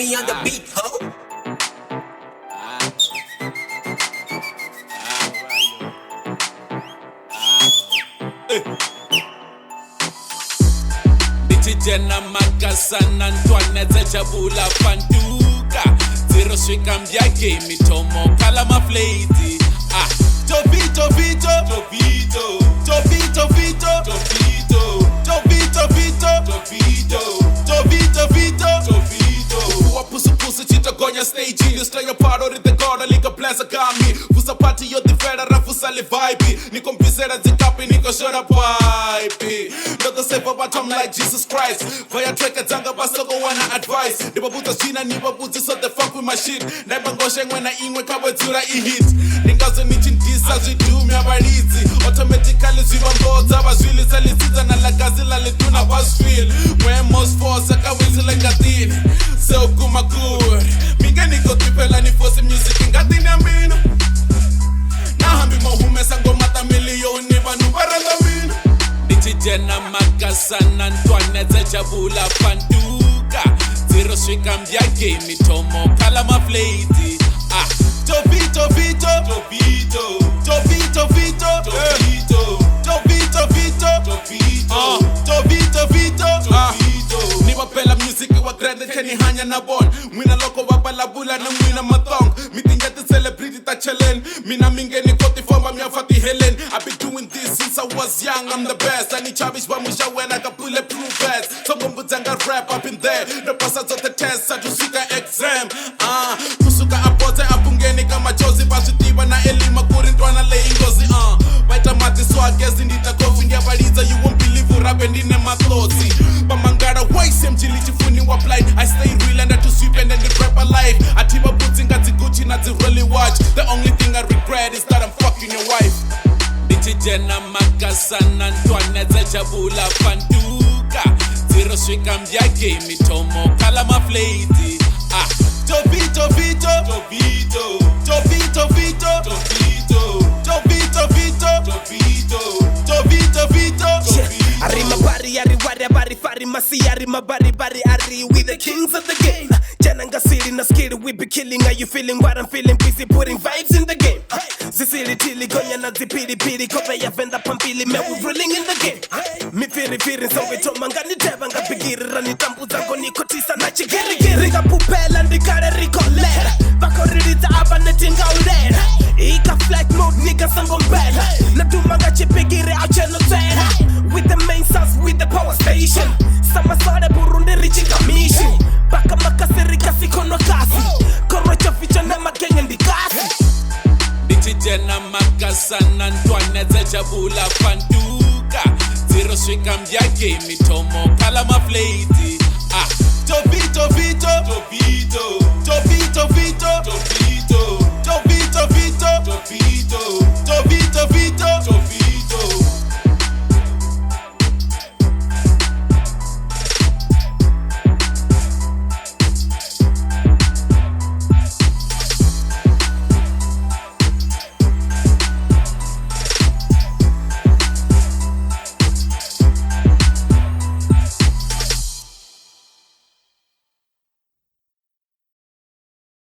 me on the beat, ho. Jena makasana ntwana zajabula fantuka zero swika mbya game tomo kala maflati Jovito Vito Jovito Jovito Vito Jovito Jovito Vito Jovito Jovito Vito Jovito Wapusu pusu chito gonya stage you stay a part of the god liga plaza kami fusa party yo the fera rafusa le vibe niko mbizera zikapi niko shora pipe Ndoto sefa but I'm like Jesus Christ Vaya treka zanga basoko wana advice Nibabuta china nibabuti so the fuck with my shit Naibangoshe ngwena ingwe kabwetura i-hit Ningazo nichindisa zidumi abalizi Automatically zibamboza bazwili Salisiza na lagazi lalituna basfeel When most force akawizi like a thing So kuma good Minga niko kipela ni force music Ingatini amino Nahambi mohume sango mata milioni Banu baranda mino Jena makasana ntwana zajabula fantuka zero swika mbya game tomo kala maflati Jovito Vito Jovito Jovito Vito Jovito Jovito Vito Jovito Jovito Vito Jovito Ni wapela music wa grande keni hanya na bon Mwina loko wabalabula na mwina mathong Mitingete celebrity ta chelen Mina mingeni koti fomba miafati Helen I've been doing this since I was young, I'm the best. I need chavish wa musha when I got bulletproof vest. So mbuzanga rap up in there. The process of the test, I just seek exam. Kusuka apote apungeni kama chozi positiva na elima kurintwana le ingozi. Waita mati swagezi ndita kofi ndiabaliza. You won't believe urabe ndine matlozi. Bamangara waisi mjili chifuni wa blind. I stay real and I just sweep and then the rap alive. Atiba boots ngati Gucci na zi really watch. The only thing I regret is that I'm fucking your wife. Jena makasana ntwana zajabula fantuka zero swika mbya game tomo kala maflati Jovito Vito Jovito Jovito Vito Jovito Jovito Vito Jovito Jovito Vito Jovito Arima bari ari wari bari fari masi arima bari bari ari we the kings of the game Jena ngasiri na skiri we be killing are you feeling what I'm feeling busy putting vibes in the game Zisiri tili gonya na zipiri piri kope ya venda pampili me we rolling in the game Mi firi firi so we to mangani teba nga bigiri rani tambu zango niko tisa na chigiri giri Ringa pupela ndikare rikolera Bako ririta abane tinga ulera Ika flight mode nigga sango mbela Na dumanga chipigiri au cheno tera With the main source with the power station Sama sare burundi reaching kamishi Baka makasiri kasi kono kasi Korocho ficha na magenge ndikasi Jena makasana ntwana zajabula fantuka zero swika mbya game tomo kala maflati Jovito Vito Jovito Jovito Vito Jovito